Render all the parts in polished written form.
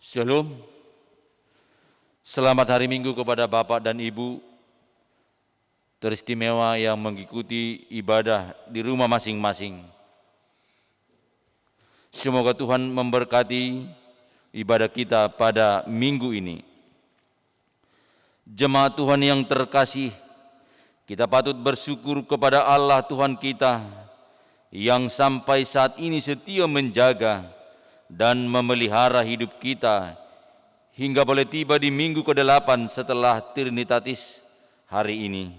Shalom, selamat hari Minggu kepada Bapak dan Ibu teristimewa yang mengikuti ibadah di rumah masing-masing. Semoga Tuhan memberkati ibadah kita pada minggu ini. Jemaat Tuhan yang terkasih, kita patut bersyukur kepada Allah Tuhan kita yang sampai saat ini setia menjaga dan memelihara hidup kita hingga boleh tiba di minggu ke-8 setelah Trinitatis hari ini.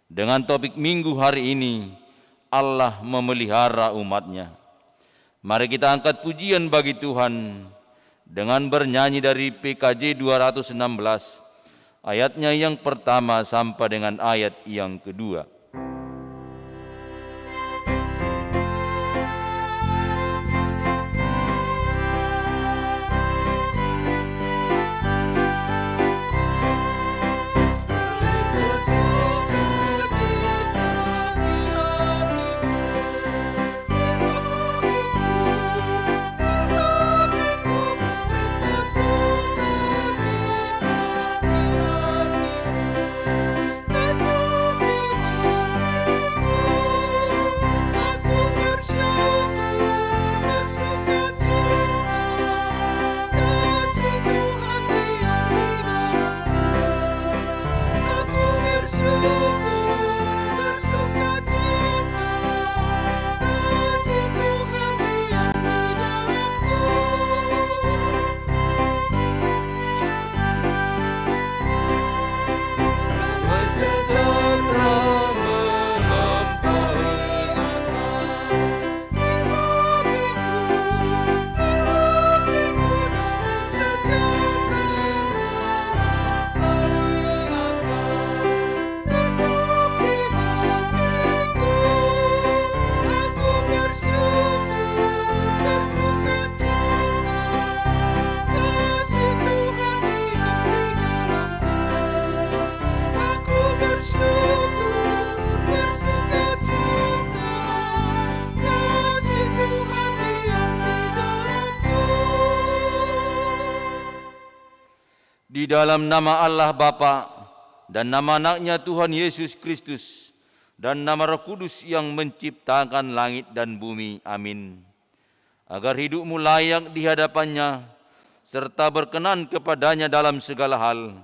Dengan topik minggu hari ini, Allah memelihara umat-Nya. Mari kita angkat pujian bagi Tuhan dengan bernyanyi dari PKJ 216, ayatnya yang pertama sampai dengan ayat yang kedua. Di dalam nama Allah Bapa dan nama Anak-Nya Tuhan Yesus Kristus dan nama Roh Kudus yang menciptakan langit dan bumi. Amin. Agar hidupmu layak di hadapan-Nya serta berkenan kepadanya dalam segala hal,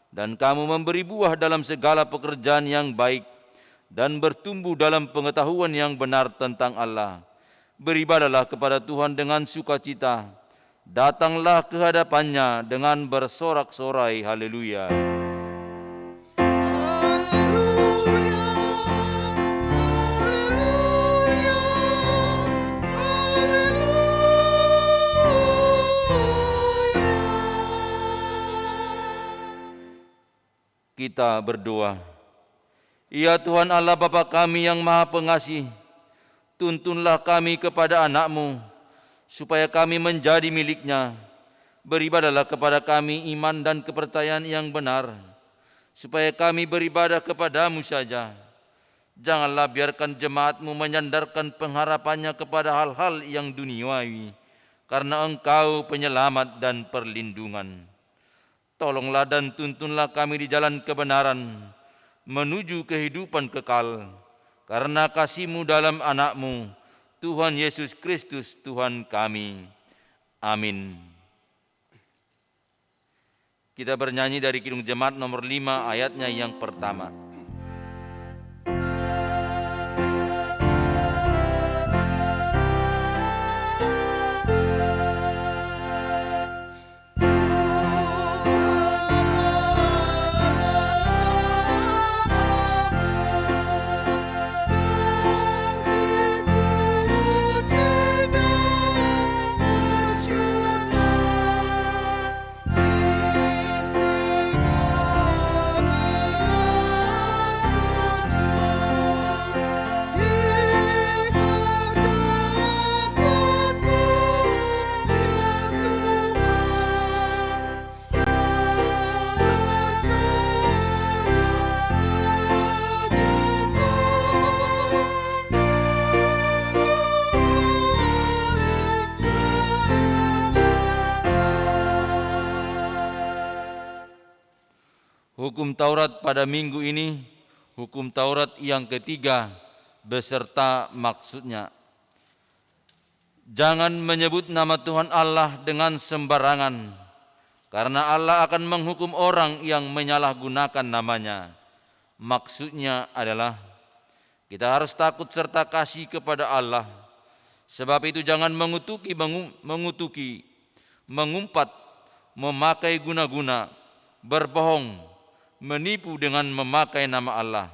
dan kamu memberi buah dalam segala pekerjaan yang baik dan bertumbuh dalam pengetahuan yang benar tentang Allah. Beribadahlah kepada Tuhan dengan sukacita datanglah ke hadapannya dengan bersorak-sorai. Haleluya. Kita berdoa. Ya Tuhan Allah Bapa kami yang Maha Pengasih, tuntunlah kami kepada anak-Mu, supaya kami menjadi milik-Nya. Beribadahlah kepada kami iman dan kepercayaan yang benar, supaya kami beribadah kepada-Mu saja. Janganlah biarkan jemaat-Mu menyandarkan pengharapannya kepada hal-hal yang duniawi, karena Engkau penyelamat dan perlindungan. Tolonglah dan tuntunlah kami di jalan kebenaran, menuju kehidupan kekal, karena kasih-Mu dalam anak-Mu, Tuhan Yesus Kristus Tuhan kami. Amin. Kita bernyanyi dari Kidung Jemaat nomor 5 ayatnya yang pertama. Hukum Taurat pada minggu ini, hukum Taurat yang ketiga beserta maksudnya. Jangan menyebut nama Tuhan Allah dengan sembarangan, karena Allah akan menghukum orang yang menyalahgunakan namanya. Maksudnya adalah kita harus takut serta kasih kepada Allah. Sebab itu jangan mengutuki, mengumpat, memakai guna-guna, berbohong, menipu dengan memakai nama Allah.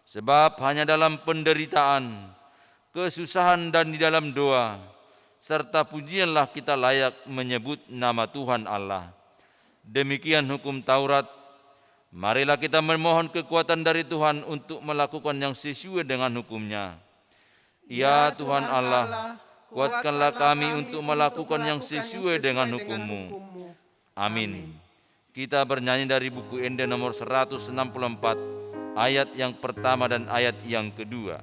Sebab hanya dalam penderitaan, kesusahan dan di dalam doa, serta pujianlah kita layak menyebut nama Tuhan Allah. Demikian hukum Taurat. Marilah kita memohon kekuatan dari Tuhan untuk melakukan yang sesuai dengan hukum-Nya. Ya Tuhan Allah, kuatkanlah kami untuk melakukan yang sesuai dengan hukum-Mu. Amin. Kita bernyanyi dari buku Ende nomor 164, ayat yang pertama dan ayat yang kedua.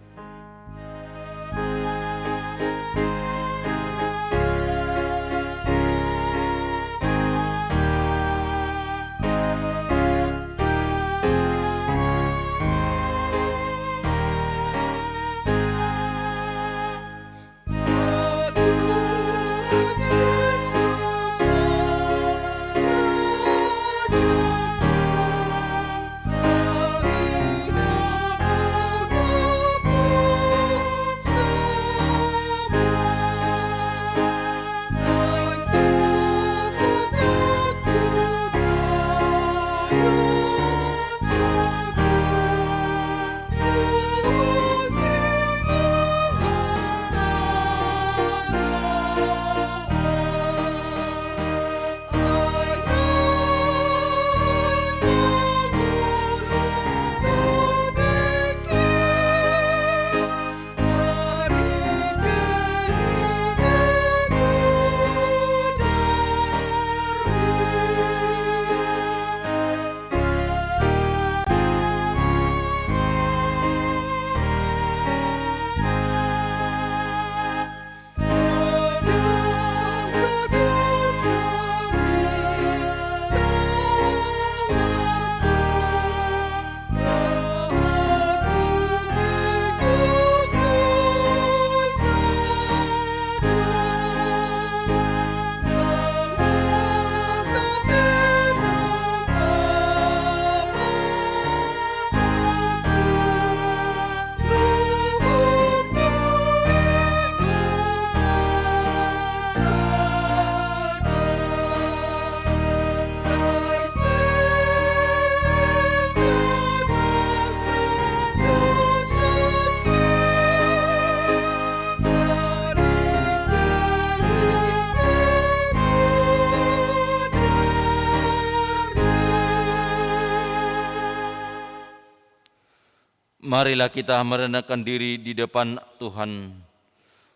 Marilah kita merendahkan diri di depan Tuhan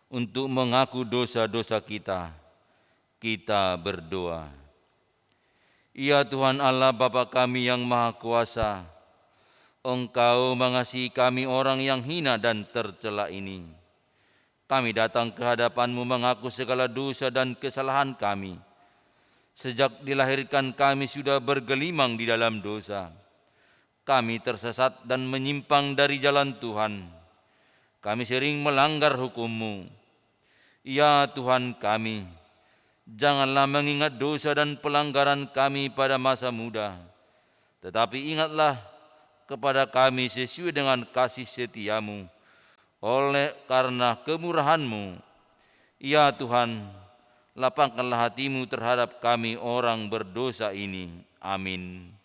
untuk mengaku dosa-dosa kita. Kita berdoa. Ya Tuhan Allah Bapa kami yang Maha Kuasa, Engkau mengasihi kami orang yang hina dan tercela ini. Kami datang ke hadapan-Mu mengaku segala dosa dan kesalahan kami. Sejak dilahirkan kami sudah bergelimang di dalam dosa. Kami tersesat dan menyimpang dari jalan Tuhan. Kami sering melanggar hukum-Mu. Ya Tuhan kami, janganlah mengingat dosa dan pelanggaran kami pada masa muda, tetapi ingatlah kepada kami sesuai dengan kasih setia-Mu, oleh karena kemurahan-Mu. Ya Tuhan, lapangkanlah hati-Mu terhadap kami orang berdosa ini. Amin.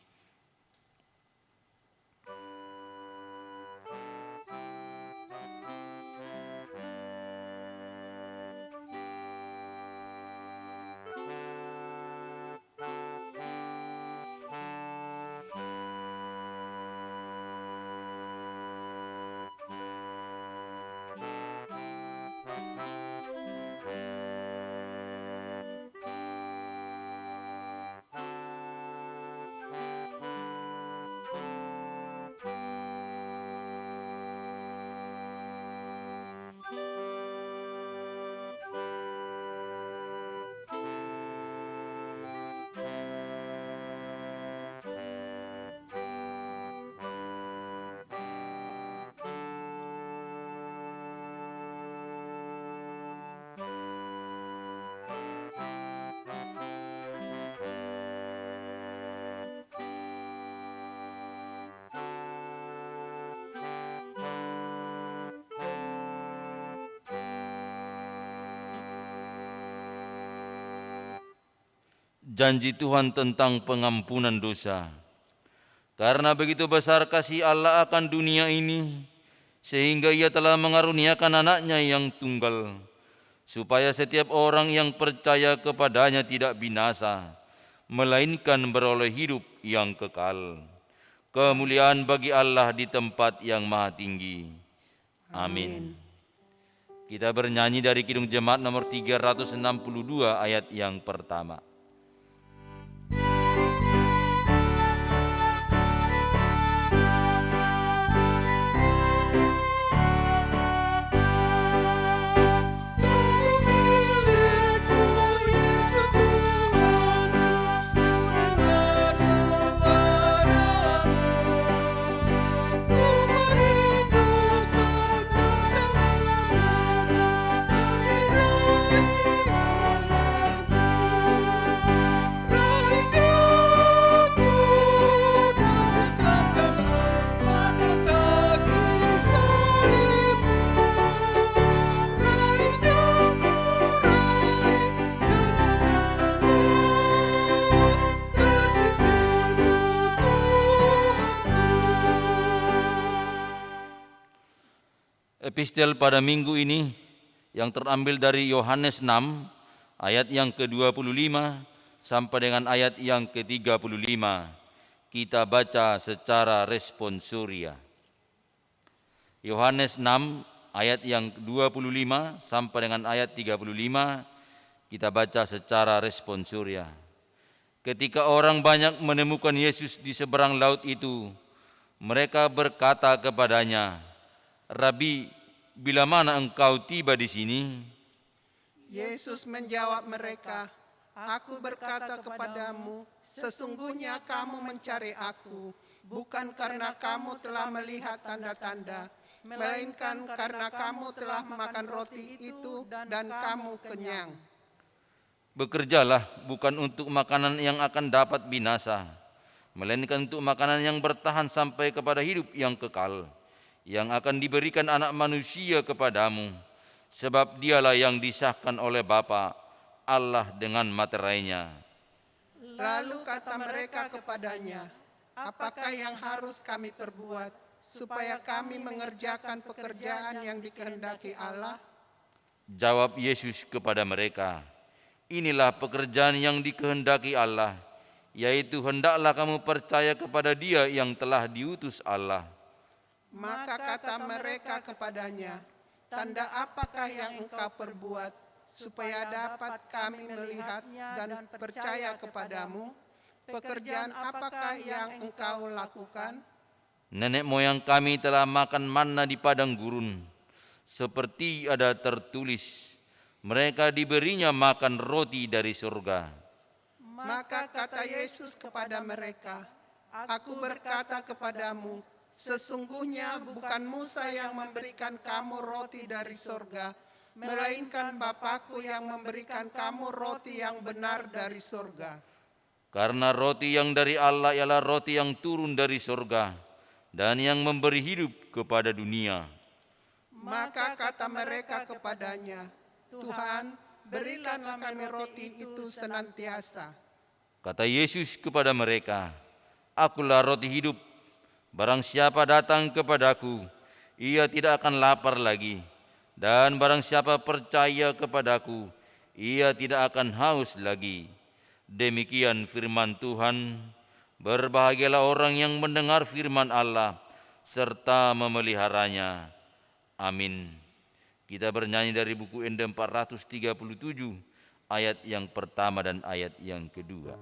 Janji Tuhan tentang pengampunan dosa. Karena begitu besar kasih Allah akan dunia ini, sehingga Ia telah mengaruniakan anaknya yang tunggal, supaya setiap orang yang percaya kepadanya tidak binasa, melainkan beroleh hidup yang kekal. Kemuliaan bagi Allah di tempat yang maha tinggi. Amin. Kita bernyanyi dari Kidung Jemaat nomor 362 ayat yang pertama. Epistel pada minggu ini yang terambil dari Yohanes 6 ayat yang ke-25 sampai dengan ayat yang ke-35. Kita baca secara responsoria. Yohanes 6 ayat yang 25 sampai dengan ayat 35 kita baca secara responsoria. Ketika orang banyak menemukan Yesus di seberang laut itu, mereka berkata kepadanya, "Rabi, bila mana engkau tiba di sini?" Yesus menjawab mereka, "Aku berkata kepadamu, sesungguhnya kamu mencari aku, bukan karena kamu telah melihat tanda-tanda, melainkan karena kamu telah makan roti itu dan kamu kenyang." Bekerjalah bukan untuk makanan yang akan dapat binasa, melainkan untuk makanan yang bertahan sampai kepada hidup yang kekal, yang akan diberikan Anak Manusia kepadamu, sebab Dialah yang disahkan oleh Bapa Allah dengan materainya. Lalu kata mereka kepadanya, "Apakah yang harus kami perbuat supaya kami mengerjakan pekerjaan yang dikehendaki Allah?" Jawab Yesus kepada mereka, "Inilah pekerjaan yang dikehendaki Allah, yaitu hendaklah kamu percaya kepada Dia yang telah diutus Allah." Maka kata mereka kepadanya, tanda apakah yang engkau perbuat, supaya dapat kami melihatnya dan percaya kepadamu? Pekerjaan apakah yang engkau lakukan? Nenek moyang kami telah makan manna di padang gurun, seperti ada tertulis, mereka diberinya makan roti dari surga. Maka kata Yesus kepada mereka, Aku berkata kepadamu, sesungguhnya bukan Musa yang memberikan kamu roti dari surga, melainkan Bapa-Ku yang memberikan kamu roti yang benar dari surga. Karena roti yang dari Allah ialah roti yang turun dari surga dan yang memberi hidup kepada dunia. Maka kata mereka kepadanya, Tuhan, berikanlah kami roti itu senantiasa. Kata Yesus kepada mereka, Akulah roti hidup. Barang siapa datang kepadaku, ia tidak akan lapar lagi. Dan barang siapa percaya kepadaku, ia tidak akan haus lagi. Demikian firman Tuhan. Berbahagialah orang yang mendengar firman Allah, serta memeliharanya. Amin. Kita bernyanyi dari buku Ende 437, ayat yang pertama dan ayat yang kedua.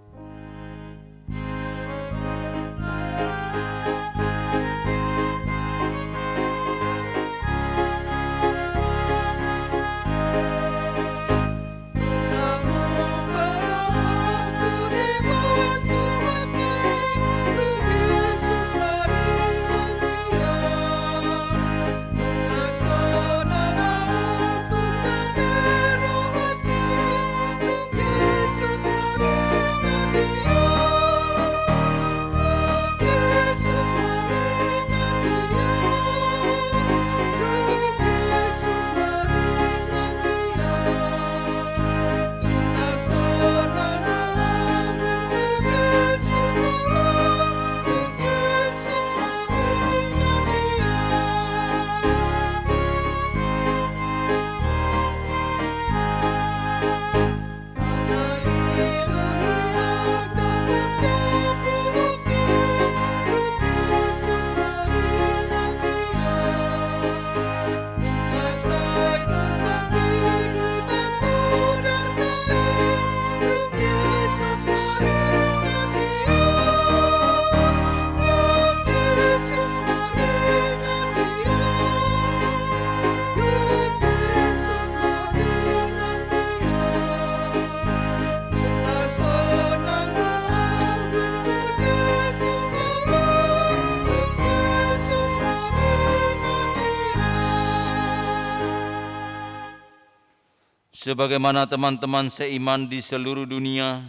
Sebagaimana teman-teman seiman di seluruh dunia,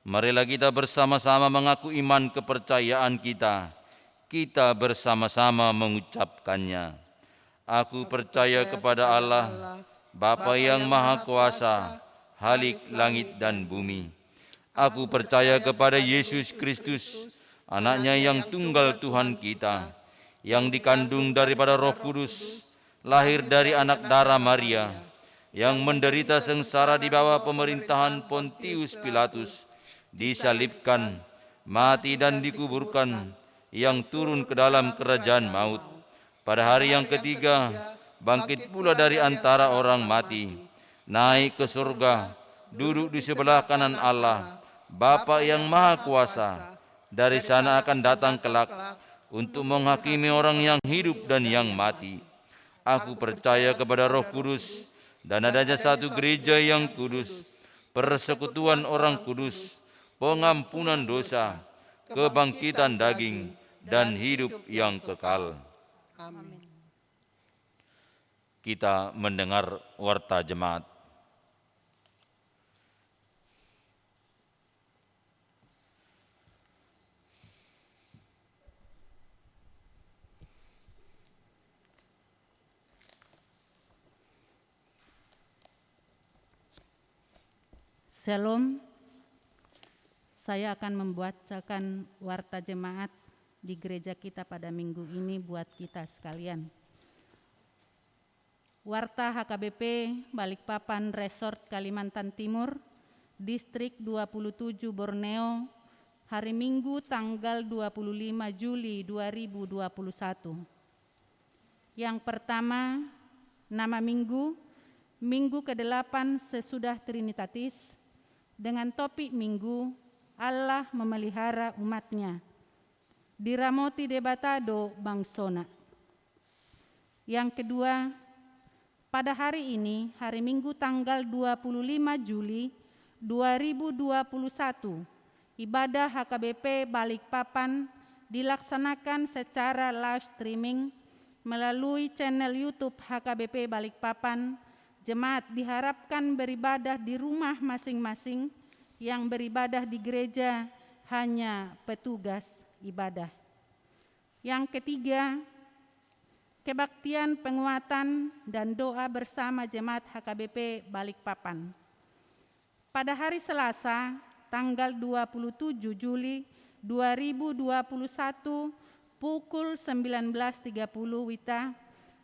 marilah kita bersama-sama mengaku iman kepercayaan kita. Kita bersama-sama mengucapkannya. Aku percaya kepada Allah, Bapa yang Maha Kuasa, Halik langit dan bumi. Aku percaya kepada Yesus Kristus, Anaknya yang tunggal Tuhan kita, yang dikandung daripada Roh Kudus, lahir dari anak darah Maria, yang menderita sengsara di bawah pemerintahan Pontius Pilatus, disalibkan, mati dan dikuburkan, yang turun ke dalam kerajaan maut. Pada hari yang ketiga, bangkit pula dari antara orang mati, naik ke surga, duduk di sebelah kanan Allah, Bapa yang Maha Kuasa. Dari sana akan datang kelak untuk menghakimi orang yang hidup dan yang mati. Aku percaya kepada Roh Kudus, dan adanya satu gereja yang kudus, persekutuan orang kudus, pengampunan dosa, kebangkitan daging, dan hidup yang kekal. Amin. Kita mendengar warta jemaat. Shalom, saya akan membacakan warta jemaat di gereja kita pada minggu ini buat kita sekalian. Warta HKBP Balikpapan Resort Kalimantan Timur, Distrik 27 Borneo, hari Minggu tanggal 25 Juli 2021. Yang pertama, nama minggu, minggu ke-8 sesudah Trinitatis, dengan topik minggu, Allah memelihara umatnya. Diramoti debatado bangsona. Yang kedua, pada hari ini, hari Minggu tanggal 25 Juli 2021, ibadah HKBP Balikpapan dilaksanakan secara live streaming melalui channel YouTube HKBP Balikpapan. Jemaat diharapkan beribadah di rumah masing-masing, yang beribadah di gereja hanya petugas ibadah. Yang ketiga, kebaktian penguatan dan doa bersama jemaat HKBP Balikpapan. Pada hari Selasa, tanggal 27 Juli 2021, pukul 19.30 WITA,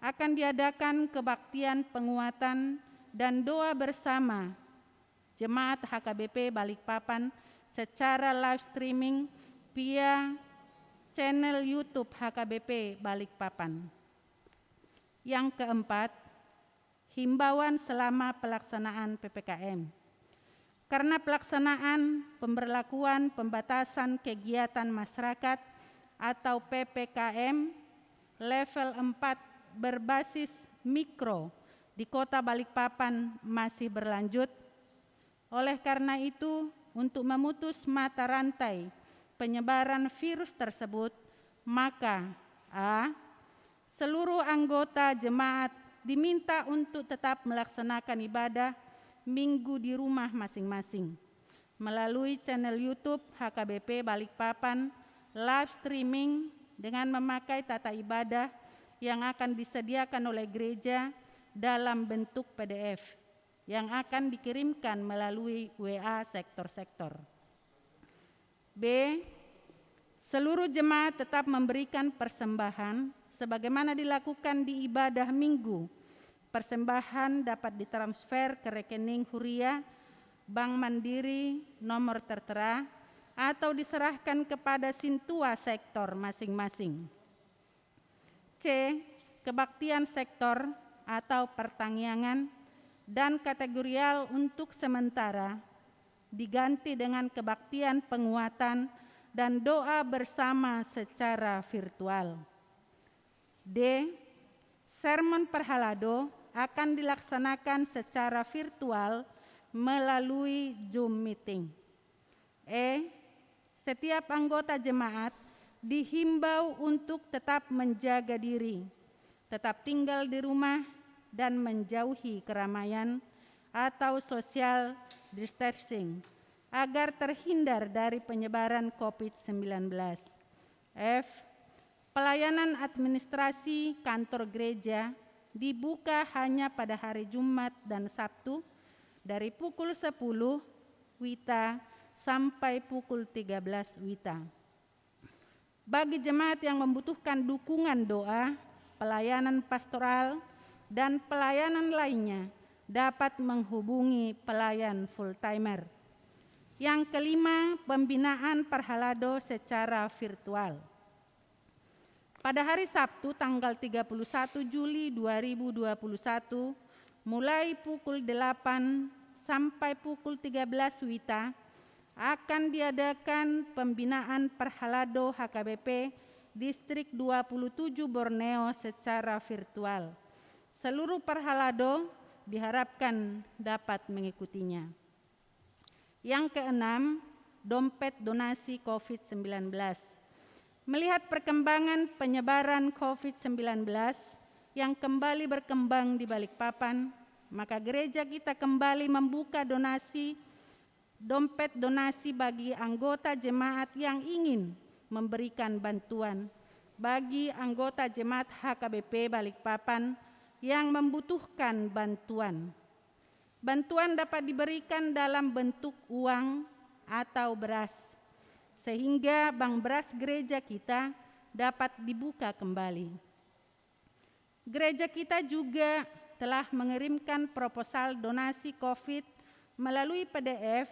akan diadakan kebaktian penguatan dan doa bersama jemaat HKBP Balikpapan secara live streaming via channel YouTube HKBP Balikpapan. Yang keempat, himbauan selama pelaksanaan PPKM. Karena pelaksanaan pemberlakuan pembatasan kegiatan masyarakat atau PPKM level 4 berbasis mikro di Kota Balikpapan masih berlanjut. Oleh karena itu, untuk memutus mata rantai penyebaran virus tersebut, maka A. Seluruh anggota jemaat diminta untuk tetap melaksanakan ibadah minggu di rumah masing-masing melalui channel YouTube HKBP Balikpapan live streaming dengan memakai tata ibadah yang akan disediakan oleh gereja dalam bentuk PDF yang akan dikirimkan melalui WA sektor-sektor. B. Seluruh jemaat tetap memberikan persembahan sebagaimana dilakukan di ibadah minggu. Persembahan dapat ditransfer ke rekening Huria, Bank Mandiri, nomor tertera, atau diserahkan kepada sintua sektor masing-masing. C. Kebaktian sektor atau pertangyangan dan kategorial untuk sementara diganti dengan kebaktian penguatan dan doa bersama secara virtual. D. Sermon Perhalado akan dilaksanakan secara virtual melalui Zoom meeting. E. Setiap anggota jemaat dihimbau untuk tetap menjaga diri, tetap tinggal di rumah, dan menjauhi keramaian atau social distancing agar terhindar dari penyebaran COVID-19. F. Pelayanan administrasi kantor gereja dibuka hanya pada hari Jumat dan Sabtu dari pukul 10 WITA sampai pukul 13 WITA. Bagi jemaat yang membutuhkan dukungan doa, pelayanan pastoral, dan pelayanan lainnya dapat menghubungi pelayan full-timer. Yang kelima, pembinaan Perhalado secara virtual. Pada hari Sabtu tanggal 31 Juli 2021, mulai pukul 8 sampai pukul 13 WITA, akan diadakan pembinaan Perhalado HKBP Distrik 27 Borneo secara virtual. Seluruh Perhalado diharapkan dapat mengikutinya. Yang keenam, dompet donasi COVID-19. Melihat perkembangan penyebaran COVID-19 yang kembali berkembang di Balikpapan, maka gereja kita kembali membuka dompet donasi bagi anggota jemaat yang ingin memberikan bantuan bagi anggota jemaat HKBP Balikpapan yang membutuhkan bantuan. Bantuan dapat diberikan dalam bentuk uang atau beras, sehingga bank beras gereja kita dapat dibuka kembali. Gereja kita juga telah mengirimkan proposal donasi COVID melalui PDF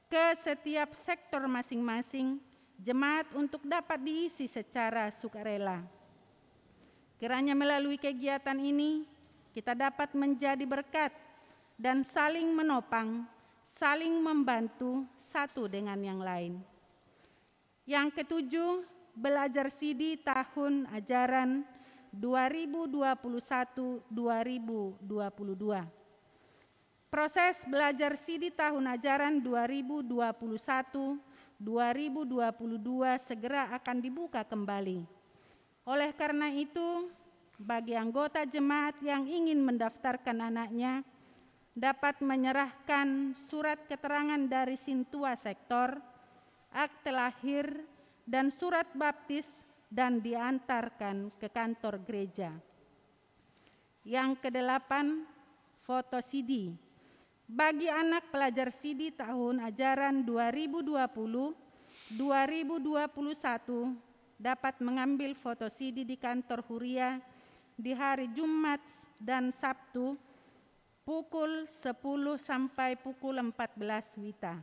ke setiap sektor masing-masing jemaat untuk dapat diisi secara sukarela. Kiranya melalui kegiatan ini kita dapat menjadi berkat dan saling menopang, saling membantu satu dengan yang lain. Yang ketujuh, belajar CD tahun ajaran 2021-2022. Proses belajar CD tahun ajaran 2021-2022 segera akan dibuka kembali. Oleh karena itu, bagi anggota jemaat yang ingin mendaftarkan anaknya, dapat menyerahkan surat keterangan dari Sintua Sektor, akte lahir, dan surat baptis dan diantarkan ke kantor gereja. Yang kedelapan, foto CD. Bagi anak pelajar CD tahun ajaran 2020-2021 dapat mengambil foto CD di kantor Huria di hari Jumat dan Sabtu pukul 10 sampai pukul 14 WITA.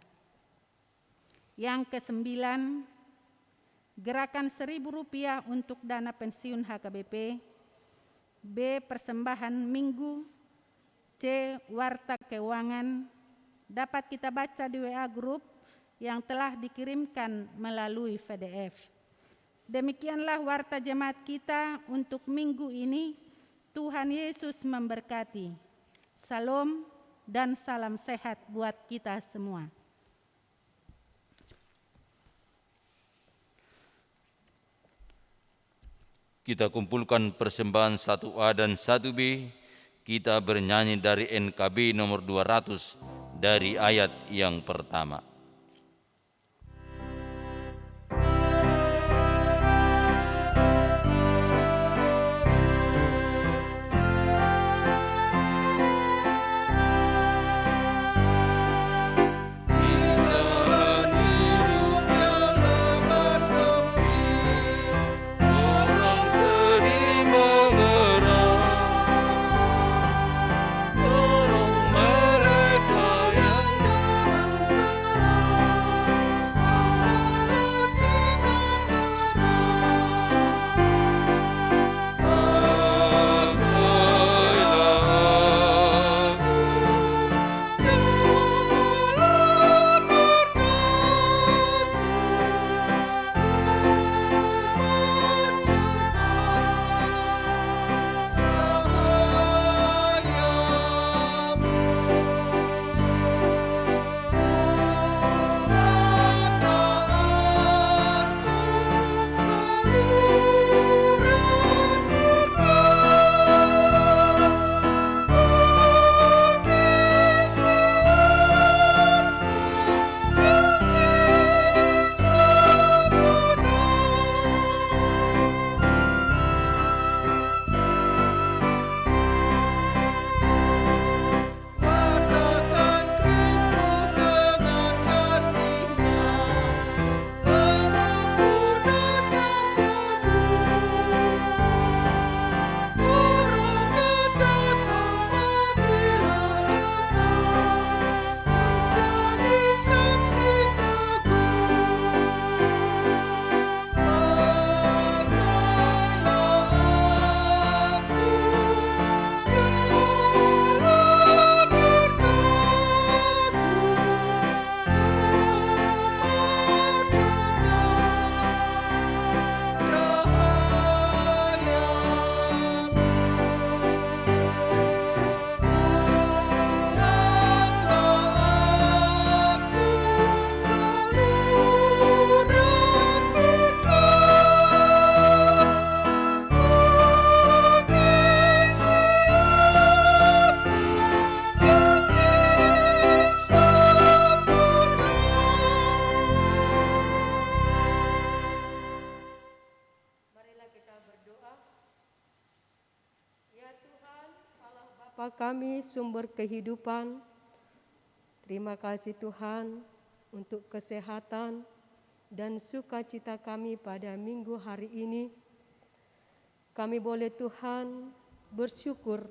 Yang kesembilan, gerakan Rp1.000 untuk dana pensiun HKBP. B. Persembahan minggu. C. Warta keuangan. Dapat kita baca di WA Group yang telah dikirimkan melalui PDF. Demikianlah warta jemaat kita untuk minggu ini. Tuhan Yesus memberkati. Salam dan salam sehat buat kita semua. Kita kumpulkan persembahan 1A dan 1B. Kita bernyanyi dari NKB nomor 200 dari ayat yang pertama. Bapa kami sumber kehidupan, terima kasih Tuhan untuk kesehatan dan sukacita kami pada minggu hari ini. Kami boleh Tuhan bersyukur,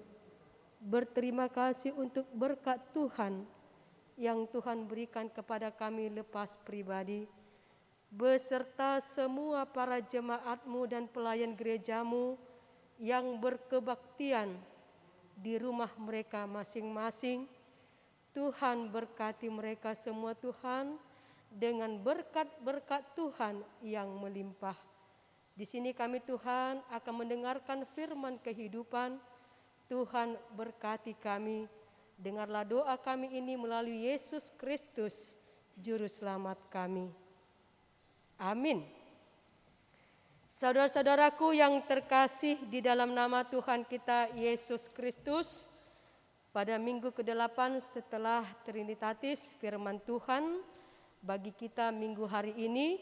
berterima kasih untuk berkat Tuhan yang Tuhan berikan kepada kami lepas pribadi, beserta semua para jemaat-Mu dan pelayan gereja-Mu yang berkebaktian di rumah mereka masing-masing. Tuhan berkati mereka semua Tuhan dengan berkat-berkat Tuhan yang melimpah. Di sini kami Tuhan akan mendengarkan firman kehidupan. Tuhan berkati kami. Dengarlah doa kami ini melalui Yesus Kristus, Juru Selamat kami. Amin. Saudara-saudaraku yang terkasih di dalam nama Tuhan kita Yesus Kristus, pada minggu ke-8 setelah Trinitatis, firman Tuhan bagi kita minggu hari ini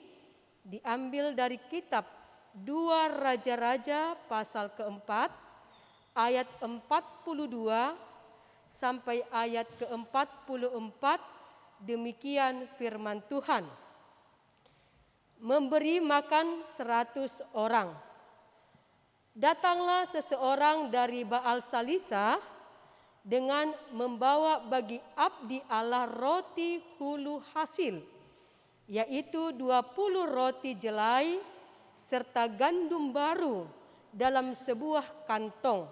diambil dari kitab 2 Raja-Raja pasal ke-4 ayat 42 sampai ayat ke-44. Demikian firman Tuhan. Memberi makan 100 orang. Datanglah seseorang dari Baal Salisa dengan membawa bagi abdi Allah roti hulu hasil, yaitu 20 roti jelai serta gandum baru dalam sebuah kantong.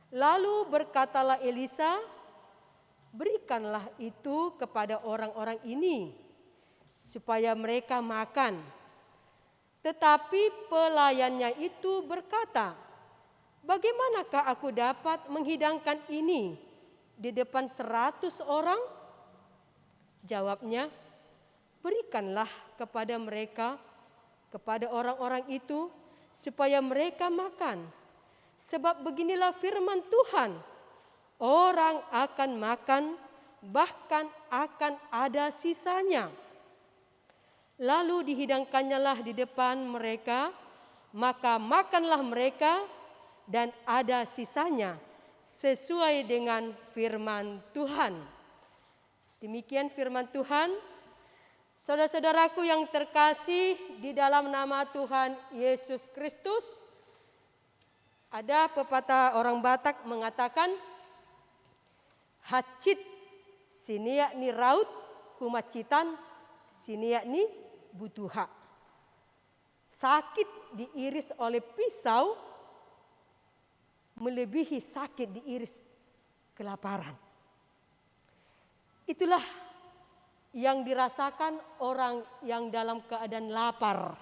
Lalu berkatalah Elisa, berikanlah itu kepada orang-orang ini supaya mereka makan. Tetapi pelayannya itu berkata, bagaimanakah aku dapat menghidangkan ini di depan 100 orang? Jawabnya, berikanlah kepada mereka, kepada orang-orang itu, supaya mereka makan. Sebab beginilah firman Tuhan, orang akan makan, bahkan akan ada sisanya. Lalu dihidangkannyalah di depan mereka, maka makanlah mereka dan ada sisanya sesuai dengan firman Tuhan. Demikian firman Tuhan. Saudara-saudaraku yang terkasih di dalam nama Tuhan Yesus Kristus, ada pepatah orang Batak mengatakan, hacit siniak ni raut humacitan siniak ni butuha. Sakit diiris oleh pisau melebihi sakit diiris kelaparan. Itulah yang dirasakan orang yang dalam keadaan lapar.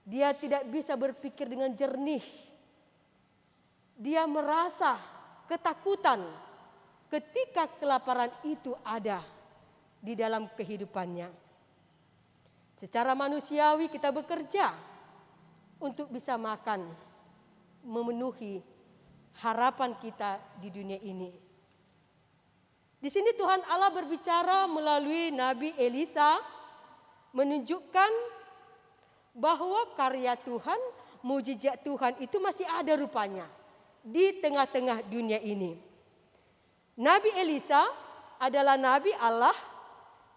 Dia tidak bisa berpikir dengan jernih. Dia merasa ketakutan ketika kelaparan itu ada di dalam kehidupannya. Secara manusiawi kita bekerja untuk bisa makan, memenuhi harapan kita di dunia ini. Di sini Tuhan Allah berbicara melalui Nabi Elisa, menunjukkan bahwa karya Tuhan, mujizat Tuhan itu masih ada rupanya di tengah-tengah dunia ini. Nabi Elisa adalah Nabi Allah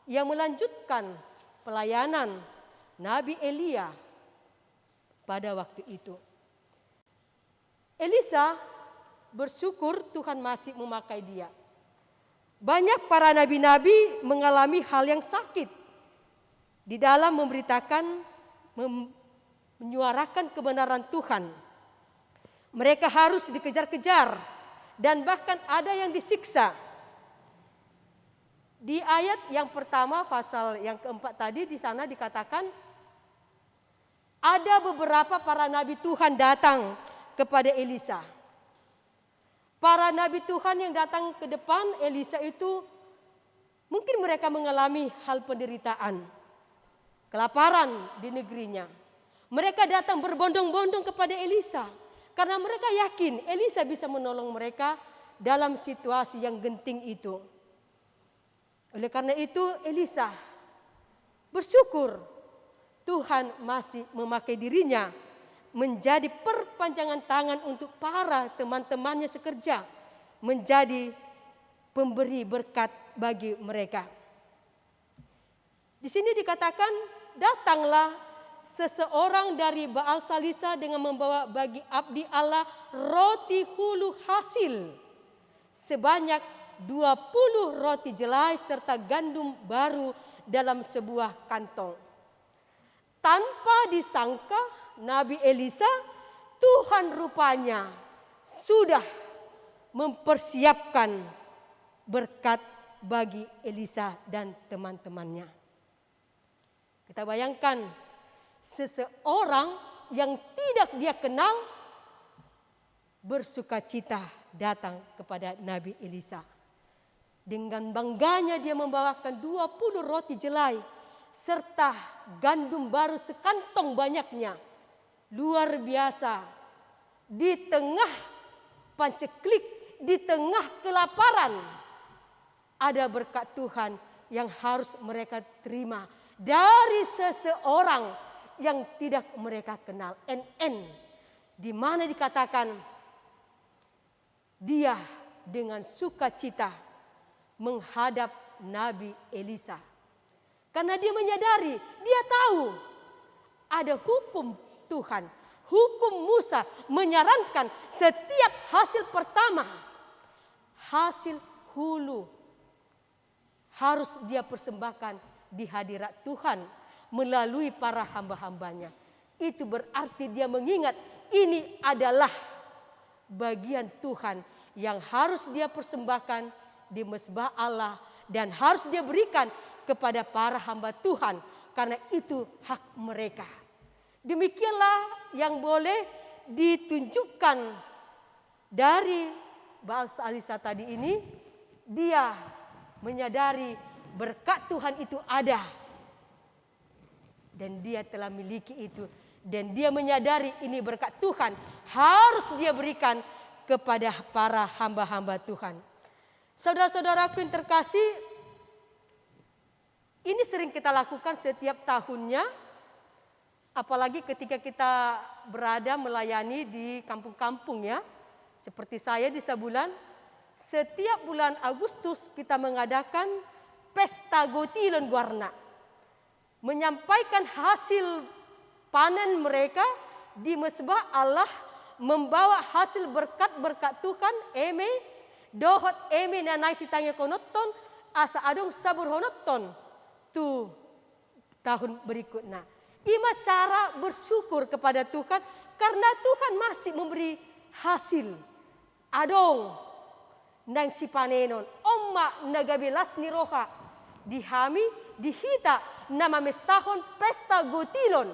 yang melanjutkan pelayanan Nabi Elia pada waktu itu. Elisa bersyukur Tuhan masih memakai dia. Banyak para nabi-nabi mengalami hal yang sakit di dalam memberitakan, menyuarakan kebenaran Tuhan. Mereka harus dikejar-kejar dan bahkan ada yang disiksa. Di ayat yang pertama pasal yang keempat tadi di sana dikatakan ada beberapa para nabi Tuhan datang kepada Elisa. Para nabi Tuhan yang datang ke depan Elisa itu mungkin mereka mengalami hal penderitaan, kelaparan di negerinya. Mereka datang berbondong-bondong kepada Elisa karena mereka yakin Elisa bisa menolong mereka dalam situasi yang genting itu. Oleh karena itu Elisa bersyukur Tuhan masih memakai dirinya menjadi perpanjangan tangan untuk para teman-temannya sekerja, menjadi pemberi berkat bagi mereka. Di sini dikatakan datanglah seseorang dari Baal Salisa dengan membawa bagi abdi Allah roti hulu hasil sebanyak 20 roti jelai serta gandum baru dalam sebuah kantong. Tanpa disangka Nabi Elisa Tuhan rupanya sudah mempersiapkan berkat bagi Elisa dan teman-temannya. Kita bayangkan seseorang yang tidak dia kenal bersukacita datang kepada Nabi Elisa. Dengan bangganya dia membawakan 20 roti jelai serta gandum baru sekantong banyaknya. Luar biasa. Di tengah panceklik, di tengah kelaparan, ada berkat Tuhan yang harus mereka terima dari seseorang yang tidak mereka kenal. NN, di mana dikatakan dia dengan sukacita menghadap Nabi Elisa. Karena dia menyadari, dia tahu ada hukum Tuhan. Hukum Musa menyarankan setiap hasil pertama, hasil hulu, harus dia persembahkan di hadirat Tuhan melalui para hamba-hambanya. Itu berarti dia mengingat ini adalah bagian Tuhan yang harus dia persembahkan di mezbah Allah dan harus dia berikan kepada para hamba Tuhan karena itu hak mereka. Demikianlah yang boleh ditunjukkan dari Baal Salisa tadi ini. Dia menyadari berkat Tuhan itu ada dan dia telah miliki itu, dan dia menyadari ini berkat Tuhan harus dia berikan kepada para hamba-hamba Tuhan. Saudara-saudaraku yang terkasih, ini sering kita lakukan setiap tahunnya, apalagi ketika kita berada melayani di kampung-kampung ya. Seperti saya di Sabulan, setiap bulan Agustus kita mengadakan pesta Gotilon Guarna. Menyampaikan hasil panen mereka di mezbah Allah, membawa hasil berkat-berkat Tuhan, eme, dohot eme nanai sitanya konoton, asa adong sabur honoton, tu tahun berikutnya. Ima cara bersyukur kepada Tuhan karena Tuhan masih memberi hasil. Adong nang si panenon, omma nagabelas ni roha, dihami, dihita nama mestahon pesta Gotilon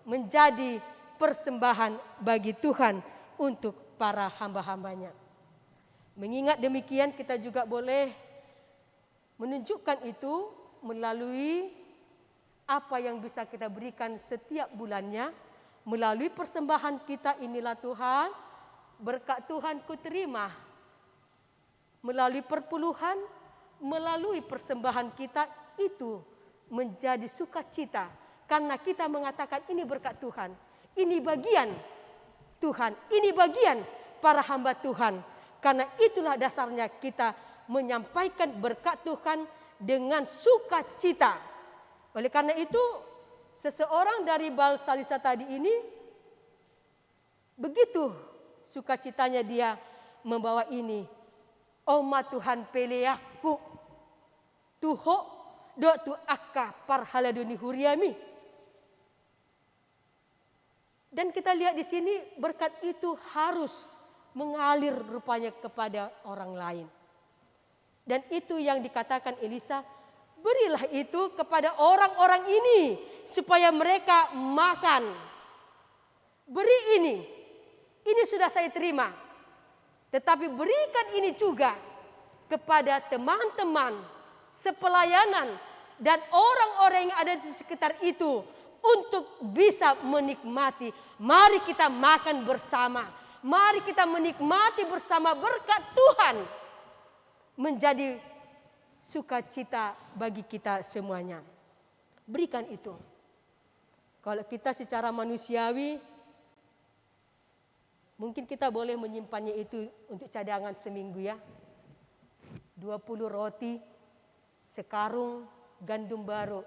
menjadi persembahan bagi Tuhan untuk para hamba-hambanya. Mengingat demikian kita juga boleh menunjukkan itu melalui apa yang bisa kita berikan setiap bulannya. Melalui persembahan kita inilah Tuhan, berkat Tuhan ku terima. Melalui perpuluhan, melalui persembahan kita itu menjadi sukacita. Karena kita mengatakan ini berkat Tuhan, ini bagian Tuhan, ini bagian para hamba Tuhan. Karena itulah dasarnya kita menyampaikan berkat Tuhan dengan sukacita. Oleh karena itu, seseorang dari Baal Salisa tadi ini, begitu sukacitanya dia membawa ini. Oma Tuhan peleaku, tuho do tu akka parhaladuni huriami. Dan kita lihat di sini berkat itu harus mengalir rupanya kepada orang lain. Dan itu yang dikatakan Elisa, berilah itu kepada orang-orang ini supaya mereka makan. Beri ini sudah saya terima. Tetapi berikan ini juga kepada teman-teman sepelayanan dan orang-orang yang ada di sekitar itu untuk bisa menikmati. Mari kita makan bersama. Mari kita menikmati bersama berkat Tuhan menjadi sukacita bagi kita semuanya. Berikan itu. Kalau kita secara manusiawi, mungkin kita boleh menyimpannya itu untuk cadangan seminggu ya. 20 roti, sekarung gandum baru.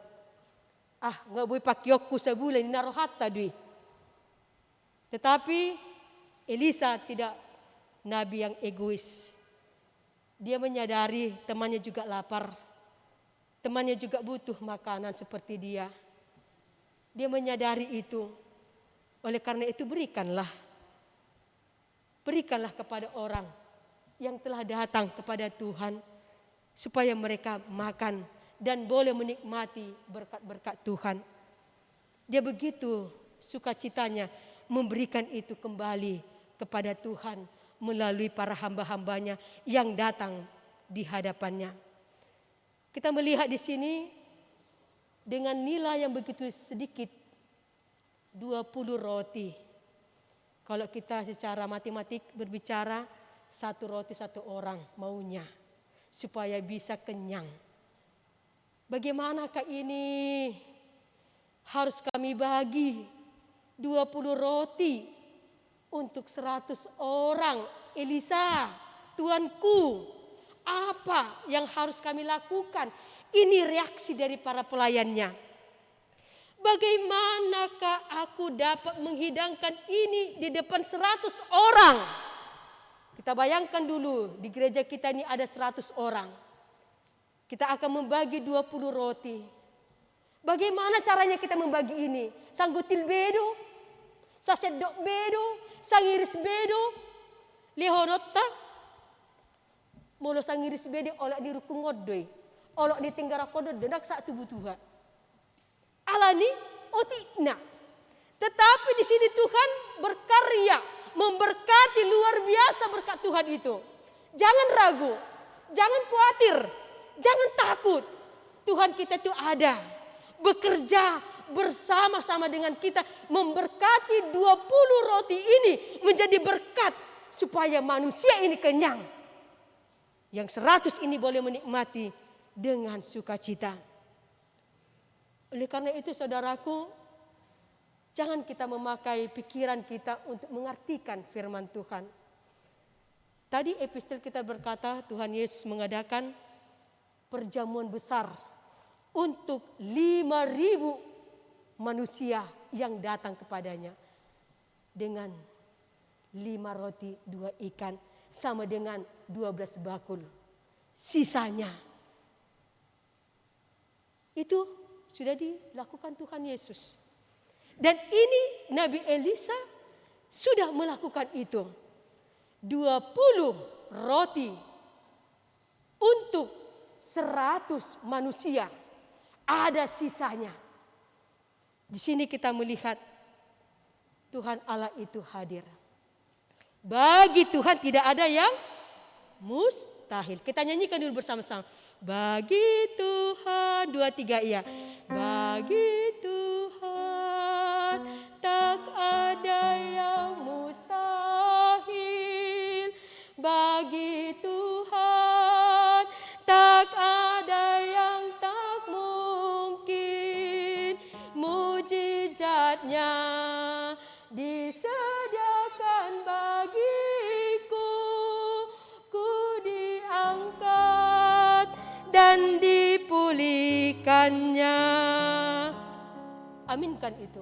Nggak boleh pakai yokku sebulan, ini naruh hatta dui. Tetapi Elisa tidak nabi yang egois. Dia menyadari temannya juga lapar. Temannya juga butuh makanan seperti dia. Dia menyadari itu. Oleh karena itu berikanlah berikanlah kepada orang yang telah datang kepada Tuhan, supaya mereka makan dan boleh menikmati berkat-berkat Tuhan. Dia begitu sukacitanya memberikan itu kembali kepada Tuhan melalui para hamba-hambanya yang datang di hadapannya. Kita melihat di sini dengan nilai yang begitu sedikit, 20 roti. Kalau kita secara matematik berbicara, 1 roti 1 orang maunya supaya bisa kenyang. Bagaimanakah ini? Harus kami bagi 20 roti untuk 100 orang. Elisa, Tuanku, apa yang harus kami lakukan? Ini reaksi dari para pelayannya. Bagaimanakah aku dapat menghidangkan ini di depan 100 orang? Kita bayangkan dulu, di gereja kita ini ada 100 orang. Kita akan membagi 20 roti. Bagaimana caranya kita membagi ini? Sanggutil bedo, sasedok bedo, sangiris bedo, lehonotta. Molo sangiris bedo olak di rukung ngodoi, olak di tenggara kodoi, dedak saat tubuh Tuhan. Alani otikna. Tetapi di sini Tuhan berkarya, memberkati luar biasa berkat Tuhan itu. Jangan ragu, jangan khawatir, jangan takut. Tuhan kita itu ada, bekerja bersama-sama dengan kita, memberkati 20 roti ini menjadi berkat supaya manusia ini kenyang. Yang 100 ini boleh menikmati dengan sukacita. Oleh karena itu saudaraku, jangan kita memakai pikiran kita untuk mengartikan firman Tuhan. Tadi epistel kita berkata Tuhan Yesus mengadakan perjamuan besar untuk 5.000 manusia yang datang kepadanya. Dengan 5 roti 2 ikan sama dengan 12 bakul. Sisanya itu sudah dilakukan Tuhan Yesus. Dan ini Nabi Elisa sudah melakukan itu. 20 roti untuk 100 manusia. Ada sisanya. Di sini kita melihat Tuhan Allah itu hadir. Bagi Tuhan tidak ada yang mustahil. Kita nyanyikan dulu bersama-sama. Bagi Tuhan, 2, 3 iya. Bagi Tuhan tak ada yang mustahil. Bagi Tuhan tak ada yang tak mungkin. Mujizatnya disediakan bagiku. Ku diangkat dan dipulihkannya. Aminkan itu.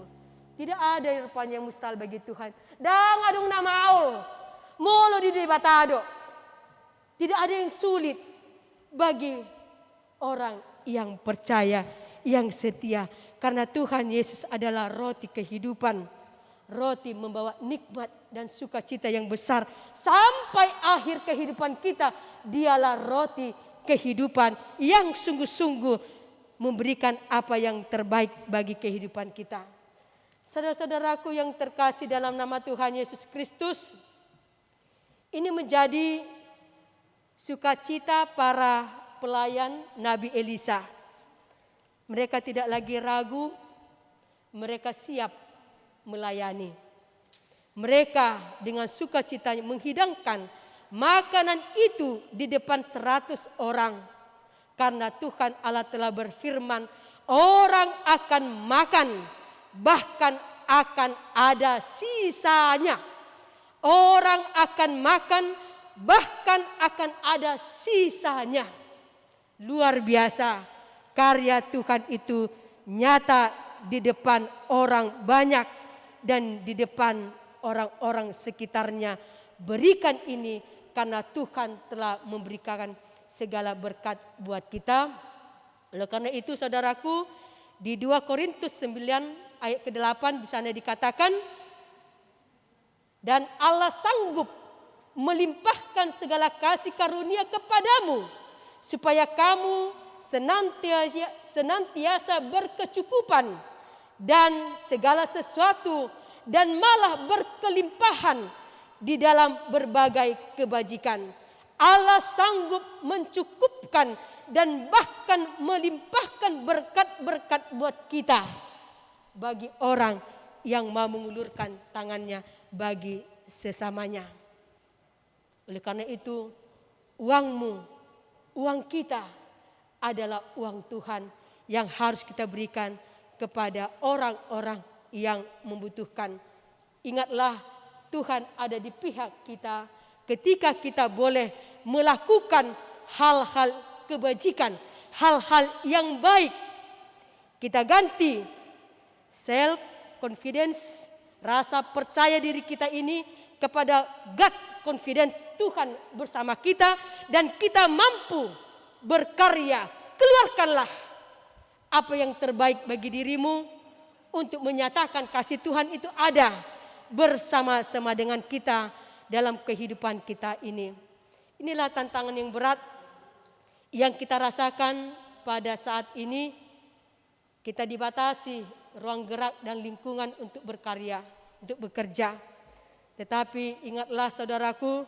Tidak ada rupanya yang mustahil bagi Tuhan. Dan adung namaul. Molo di debatado. Tidak ada yang sulit bagi orang yang percaya, yang setia. Karena Tuhan Yesus adalah roti kehidupan. Roti membawa nikmat dan sukacita yang besar. Sampai akhir kehidupan kita, dialah roti kehidupan yang sungguh-sungguh memberikan apa yang terbaik bagi kehidupan kita. Saudara-saudaraku yang terkasih dalam nama Tuhan Yesus Kristus, ini menjadi sukacita para pelayan Nabi Elisa. Mereka tidak lagi ragu, mereka siap melayani. Mereka dengan sukacita menghidangkan makanan itu di depan 100 orang. Karena Tuhan Allah telah berfirman, orang akan makan, bahkan akan ada sisanya. Orang akan makan, bahkan akan ada sisanya. Luar biasa, karya Tuhan itu nyata di depan orang banyak dan di depan orang-orang sekitarnya. Berikan ini karena Tuhan telah memberikan segala berkat buat kita. Oleh karena itu saudaraku, di 2 Korintus 9 ayat ke-8 di sana dikatakan, dan Allah sanggup melimpahkan segala kasih karunia kepadamu, supaya kamu senantiasa berkecukupan dan segala sesuatu, dan malah berkelimpahan di dalam berbagai kebajikan. Allah sanggup mencukupkan dan bahkan melimpahkan berkat-berkat buat kita bagi orang yang mau mengulurkan tangannya bagi sesamanya. Oleh karena itu, uangmu, uang kita adalah uang Tuhan yang harus kita berikan kepada orang-orang yang membutuhkan. Ingatlah, Tuhan ada di pihak kita ketika kita boleh melakukan hal-hal kebajikan, hal-hal yang baik. Kita ganti self confidence, rasa percaya diri kita ini kepada God confidence, Tuhan bersama kita dan kita mampu berkarya. Keluarkanlah apa yang terbaik bagi dirimu untuk menyatakan kasih Tuhan itu ada bersama-sama dengan kita dalam kehidupan kita ini. Inilah tantangan yang berat yang kita rasakan pada saat ini. Kita dibatasi ruang gerak dan lingkungan untuk berkarya, untuk bekerja. Tetapi ingatlah saudaraku,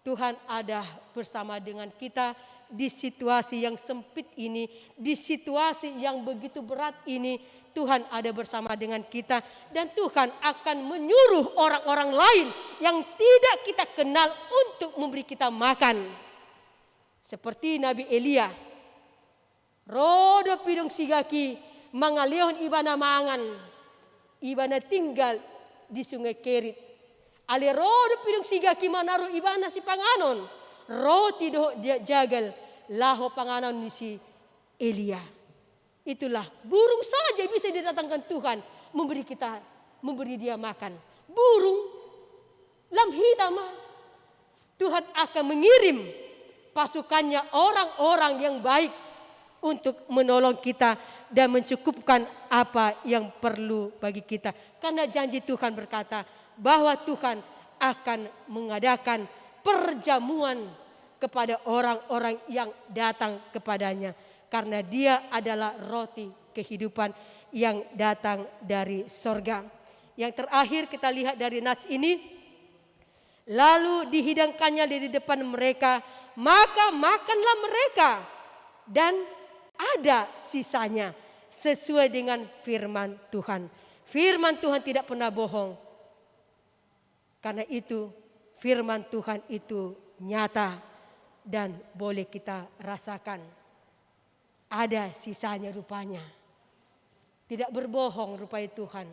Tuhan ada bersama dengan kita di situasi yang sempit ini, di situasi yang begitu berat ini. Tuhan ada bersama dengan kita dan Tuhan akan menyuruh orang-orang lain yang tidak kita kenal untuk memberi kita makan. Seperti Nabi Elia. Rodo pidong sigaki mangalihon ibana mangan. Ibana tinggal di sungai Kerit. Ale rodo pidong sigaki manaru ibana si panganon. Roti do dia jagal laho panganon ni si Elia. Itulah burung saja bisa didatangkan Tuhan memberi dia makan. Burung lam hitam Tuhan akan mengirim pasukannya orang-orang yang baik untuk menolong kita dan mencukupkan apa yang perlu bagi kita. Karena janji Tuhan berkata bahwa Tuhan akan mengadakan perjamuan kepada orang-orang yang datang kepadanya. Karena dia adalah roti kehidupan yang datang dari sorga. Yang terakhir kita lihat dari nats ini. Lalu dihidangkannya di depan mereka, maka makanlah mereka. Dan ada sisanya sesuai dengan firman Tuhan. Firman Tuhan tidak pernah bohong. Karena itu firman Tuhan itu nyata dan boleh kita rasakan. Ada sisanya rupanya. Tidak berbohong rupanya Tuhan.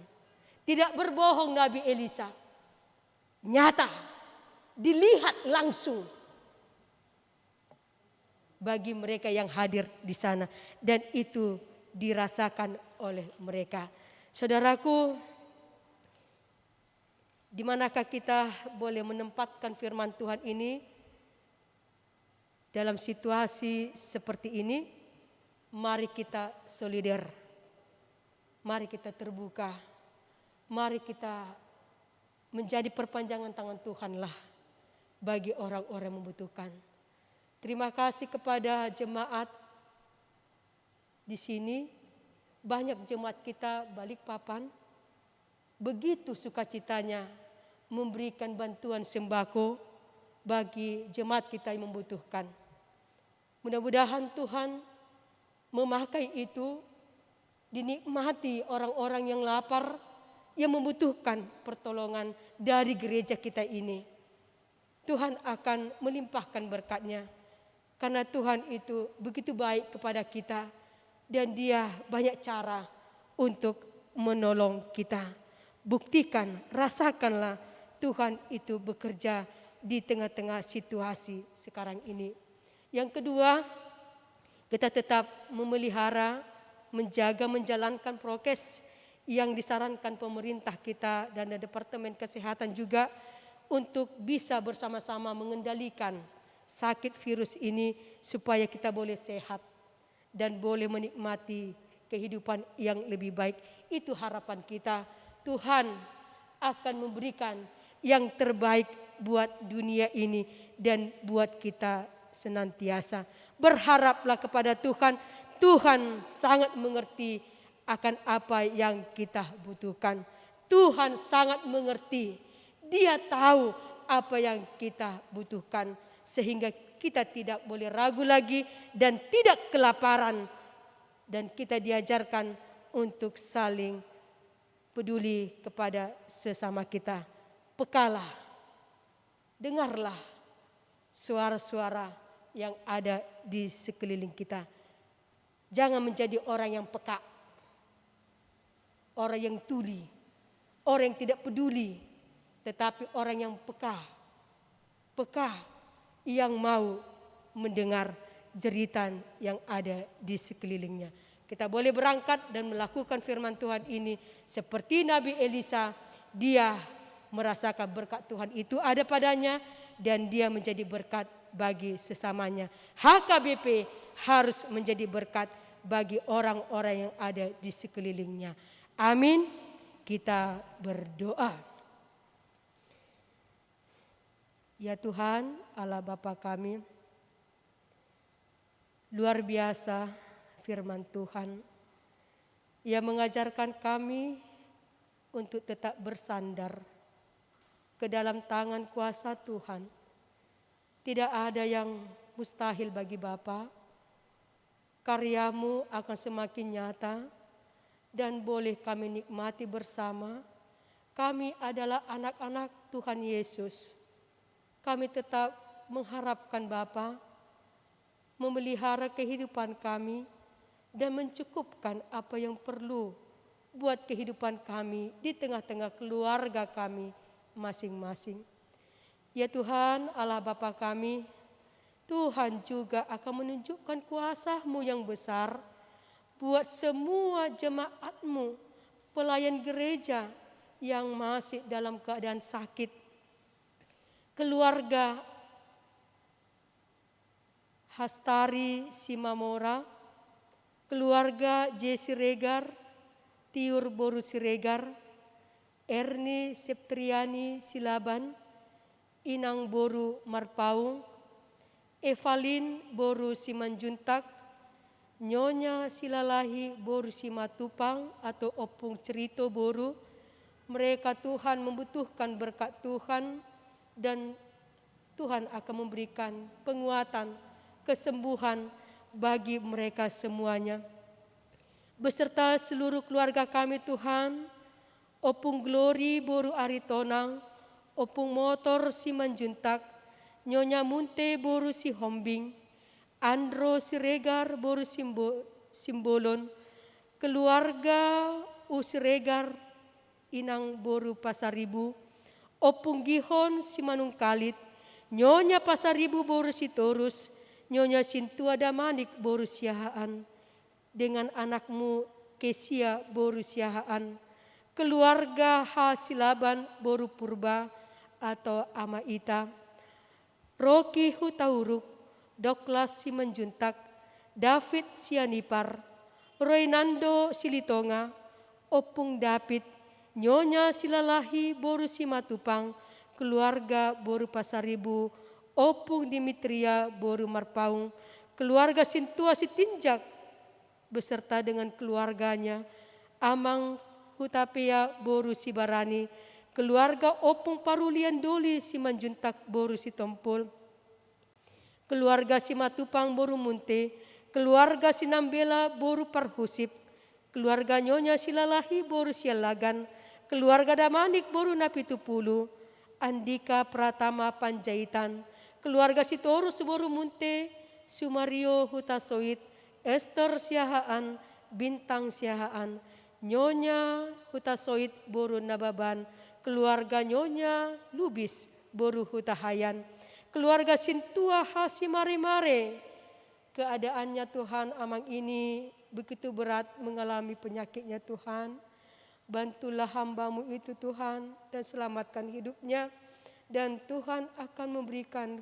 Tidak berbohong Nabi Elisa. Nyata. Dilihat langsung. Bagi mereka yang hadir di sana. Dan itu dirasakan oleh mereka. Saudaraku, di manakah kita boleh menempatkan firman Tuhan ini dalam situasi seperti ini? Mari kita solidar, mari kita terbuka, mari kita menjadi perpanjangan tangan Tuhanlah bagi orang-orang yang membutuhkan. Terima kasih kepada jemaat di sini, banyak jemaat kita Balikpapan, begitu sukacitanya memberikan bantuan sembako bagi jemaat kita yang membutuhkan. Mudah-mudahan Tuhan memakai itu dinikmati orang-orang yang lapar, yang membutuhkan pertolongan dari gereja kita ini. Tuhan akan melimpahkan berkat-Nya. Karena Tuhan itu begitu baik kepada kita dan Dia banyak cara untuk menolong kita. Buktikan, rasakanlah Tuhan itu bekerja di tengah-tengah situasi sekarang ini. Yang kedua, kita tetap memelihara, menjaga, menjalankan prokes yang disarankan pemerintah kita dan Departemen Kesehatan juga untuk bisa bersama-sama mengendalikan sakit virus ini supaya kita boleh sehat dan boleh menikmati kehidupan yang lebih baik. Itu harapan kita. Tuhan akan memberikan yang terbaik buat dunia ini dan buat kita senantiasa. Berharaplah kepada Tuhan. Tuhan sangat mengerti akan apa yang kita butuhkan. Tuhan sangat mengerti. Dia tahu apa yang kita butuhkan. Sehingga kita tidak boleh ragu lagi dan tidak kelaparan. Dan kita diajarkan untuk saling peduli kepada sesama kita. Pekalah, dengarlah suara-suara yang ada di sekeliling kita. Jangan menjadi orang yang peka, orang yang tuli, orang yang tidak peduli, tetapi orang yang peka yang mau mendengar jeritan yang ada di sekelilingnya. Kita boleh berangkat dan melakukan firman Tuhan ini seperti Nabi Elisa. Dia merasakan berkat Tuhan itu ada padanya dan dia menjadi berkat bagi sesamanya. HKBP harus menjadi berkat bagi orang-orang yang ada di sekelilingnya. Amin. Kita berdoa. Ya Tuhan, Allah Bapa kami, luar biasa firman Tuhan yang mengajarkan kami untuk tetap bersandar ke dalam tangan kuasa Tuhan. Tidak ada yang mustahil bagi Bapa. Karyamu akan semakin nyata dan boleh kami nikmati bersama. Kami adalah anak-anak Tuhan Yesus. Kami tetap mengharapkan Bapa memelihara kehidupan kami dan mencukupkan apa yang perlu buat kehidupan kami di tengah-tengah keluarga kami masing-masing. Ya Tuhan, Allah Bapa kami, Tuhan juga akan menunjukkan kuasa-Mu yang besar buat semua jemaat-Mu, pelayan gereja yang masih dalam keadaan sakit, keluarga Hastari Simamora, keluarga Jesse Regar, Tiur Boru Siregar, Erni Septriani Silaban, Inang Boru Marpaung, Evalin Boru Simanjuntak, Nyonya Silalahi Boru Simatupang atau Opung Cerito Boru. Mereka Tuhan membutuhkan berkat Tuhan dan Tuhan akan memberikan penguatan, kesembuhan bagi mereka semuanya. Beserta seluruh keluarga kami Tuhan, Opung Glory Boru Aritonang, Opung Motor Simanjuntak, Nyonya Munte Boru Sihombing, Andro Siregar Boru Simbolon, keluarga Usiregar Inang Boru Pasaribu, Opung Gihon Simanungkalit, Nyonya Pasaribu Boru Sitorus, Nyonya Sintua Damanik Boru Siahaan, dengan anakmu Kesia Boru Siahaan, keluarga Hasilaban Boru Purba atau Ama Ita, Rocky Hutauruk, Doklas Simanjuntak, David Sianipar, Roynando Silitonga, Opung David, Nyonya Silalahi Boru Simatupang, keluarga Boru Pasaribu, Opung Dimitria Boru Marpaung, keluarga Sintua Sitinjak beserta dengan keluarganya, Amang Hutapea Boru Sibarani, keluarga Opung Parulian Doli Simanjuntak Boru Sitompul, keluarga Simatupang Boru Munte, keluarga Sinambela Boru Parhusip, keluarga Nyonya Silalahi Boru Sialagan, keluarga Damanik Boru Napitupulu, Andika Pratama Panjaitan, keluarga Sitorus Boru Munte, Sumario Hutasoit, Esther Siahaan, Bintang Siahaan, Nyonya Hutasoit Boru Nababan, keluarga Nyonya Lubis Boru Hutahayan, keluarga Sintua Hasimare-mare. Keadaannya Tuhan Amang ini begitu berat mengalami penyakitnya Tuhan. Bantulah hamba-Mu itu Tuhan dan selamatkan hidupnya. Dan Tuhan akan memberikan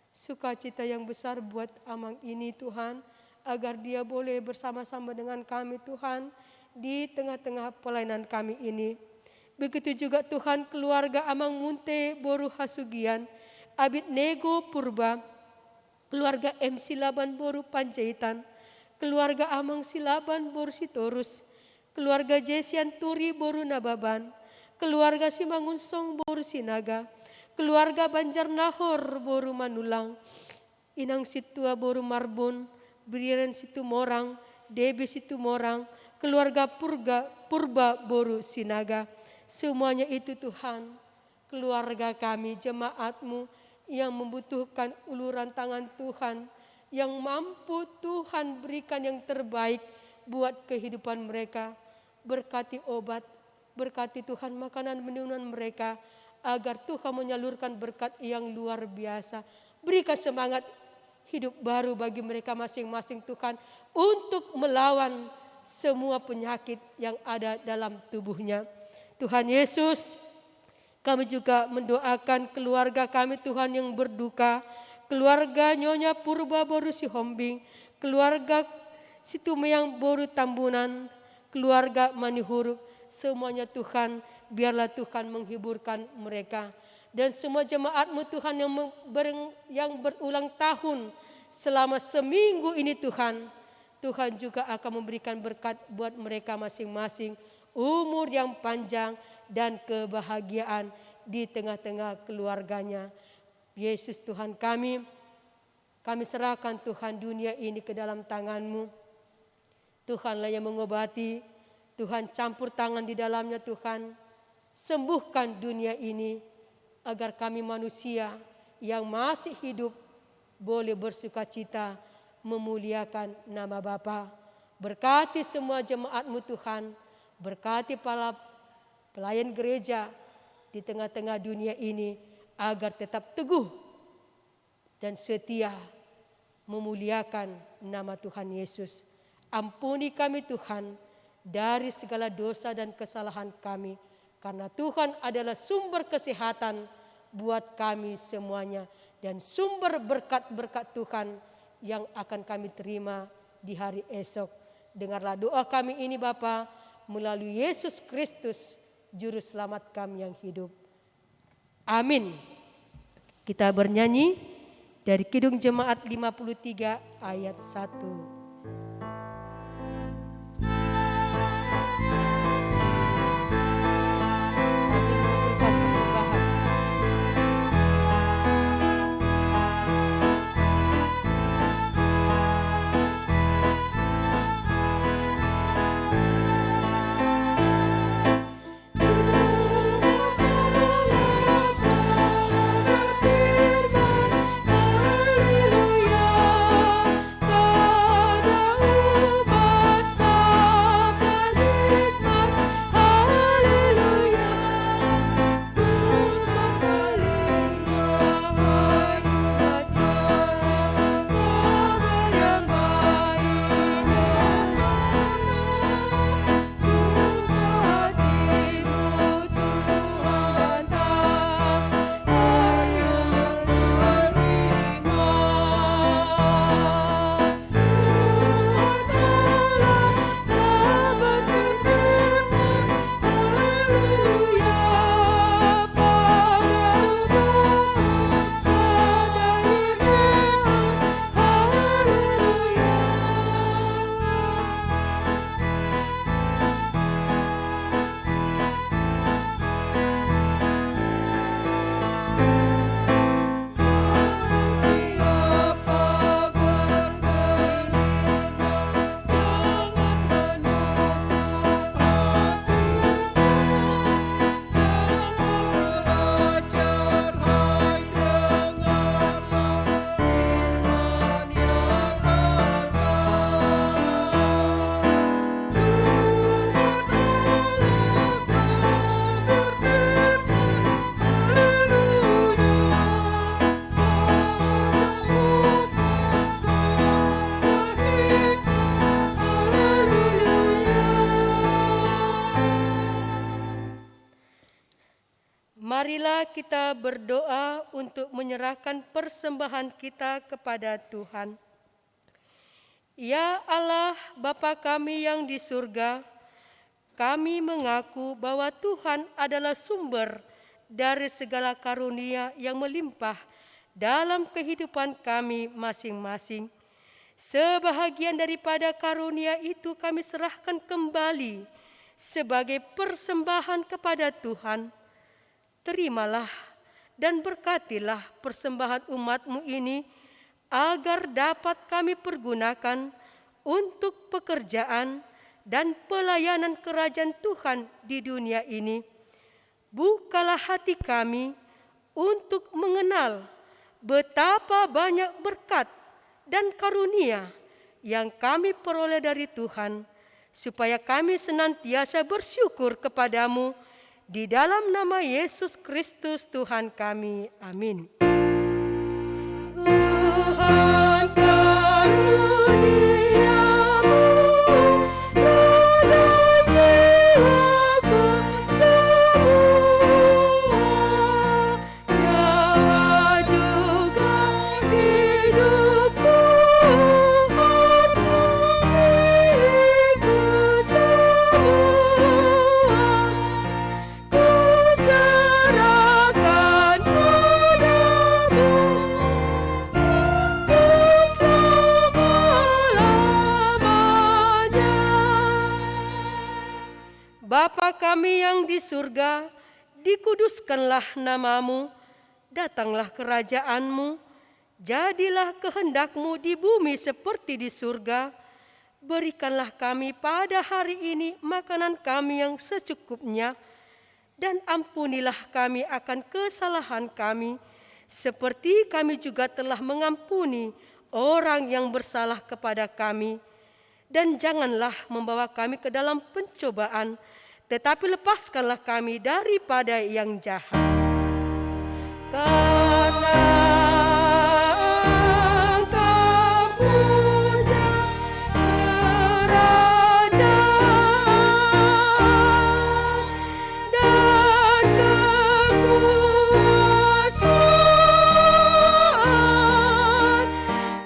sukacita yang besar buat Amang ini Tuhan. Agar dia boleh bersama-sama dengan kami Tuhan di tengah-tengah pelayanan kami ini. Begitu juga Tuhan keluarga Amang Munte Boru Hasugian, Abid Nego Purba, keluarga M. Silaban Boru Panjaitan, keluarga Amang Silaban Boru Sitorus, keluarga Jesian Turi Boru Nababan, keluarga Simangunsong Boru Sinaga, keluarga Banjar Nahor Boru Manulang, Inang Situa Boru Marbun, Briren Situ Morang, Debe Situ Morang, keluarga Purba Boru Sinaga. Semuanya itu Tuhan, keluarga kami, jemaat-Mu yang membutuhkan uluran tangan Tuhan, yang mampu Tuhan berikan yang terbaik buat kehidupan mereka. Berkati obat, berkati Tuhan makanan minuman mereka, agar Tuhan menyalurkan berkat yang luar biasa. Berikan semangat hidup baru bagi mereka masing-masing Tuhan, untuk melawan semua penyakit yang ada dalam tubuhnya. Tuhan Yesus, kami juga mendoakan keluarga kami Tuhan yang berduka, keluarga Nyonya Purba Boru Sihombing, keluarga Situmeyang Boru Tambunan, keluarga Manihuruk, semuanya Tuhan, biarlah Tuhan menghiburkan mereka. Dan semua jemaat-Mu Tuhan yang berulang tahun selama seminggu ini Tuhan, Tuhan juga akan memberikan berkat buat mereka masing-masing, umur yang panjang dan kebahagiaan di tengah-tengah keluarganya. Yesus Tuhan kami serahkan Tuhan dunia ini ke dalam tangan-Mu. Tuhanlah yang mengobati, Tuhan campur tangan di dalamnya Tuhan. Sembuhkan dunia ini agar kami manusia yang masih hidup boleh bersuka cita memuliakan nama Bapa. Berkati semua jemaat-Mu Tuhan, berkati para pelayan gereja di tengah-tengah dunia ini agar tetap teguh dan setia memuliakan nama Tuhan Yesus. Ampuni kami Tuhan dari segala dosa dan kesalahan kami, karena Tuhan adalah sumber kesehatan buat kami semuanya dan sumber berkat-berkat Tuhan yang akan kami terima di hari esok. Dengarlah doa kami ini Bapa, melalui Yesus Kristus, Juru Selamat kami yang hidup. Amin. Kita bernyanyi dari Kidung Jemaat 53 ayat 1. Marilah kita berdoa untuk menyerahkan persembahan kita kepada Tuhan. Ya Allah, Bapa kami yang di surga, kami mengaku bahwa Tuhan adalah sumber dari segala karunia yang melimpah dalam kehidupan kami masing-masing. Sebahagian daripada karunia itu kami serahkan kembali sebagai persembahan kepada Tuhan. Terimalah dan berkatilah persembahan umat-Mu ini agar dapat kami pergunakan untuk pekerjaan dan pelayanan kerajaan Tuhan di dunia ini. Bukalah hati kami untuk mengenal betapa banyak berkat dan karunia yang kami peroleh dari Tuhan, supaya kami senantiasa bersyukur kepadamu di dalam nama Yesus Kristus Tuhan kami. Amin. Tuhan karuniamu dalam jiwaku semua, nyawa juga hidupku, harta milikku semua, ku serahkan padamu untuk selama-lamanya. Bapa kami yang di surga, dikuduskanlah namamu, datanglah kerajaan-Mu, jadilah kehendak-Mu di bumi seperti di surga. Berikanlah kami pada hari ini makanan kami yang secukupnya, dan ampunilah kami akan kesalahan kami, seperti kami juga telah mengampuni orang yang bersalah kepada kami. Dan janganlah membawa kami ke dalam pencobaan, tetapi lepaskanlah kami daripada yang jahat. Karena Engkau punya kerajaan dan kekuasaan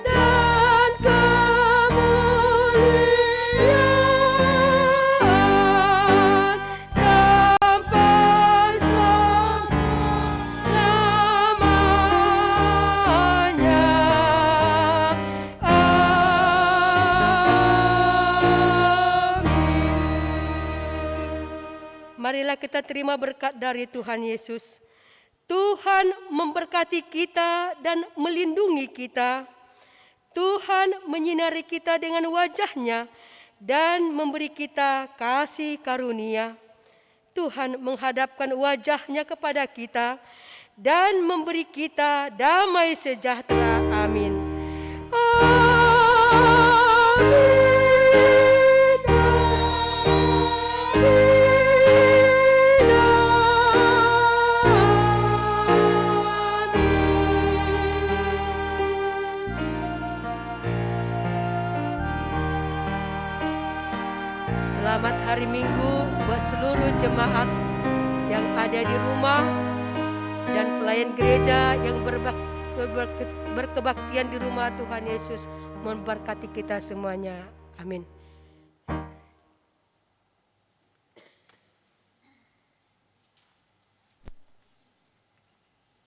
dan kemuliaan sampai selama-lamanya. Amin. Marilah kita terima berkat dari Tuhan Yesus. Tuhan memberkati kita dan melindungi kita. Tuhan menyinari kita dengan wajah-Nya dan memberi kita kasih karunia. Tuhan menghadapkan wajah-Nya kepada kita dan memberi kita damai sejahtera. Amin. Amin. Selamat hari Minggu buat seluruh jemaat yang ada di rumah dan pelayan gereja yang berkebaktian di rumah Tuhan Yesus memberkati kita semuanya. Amin.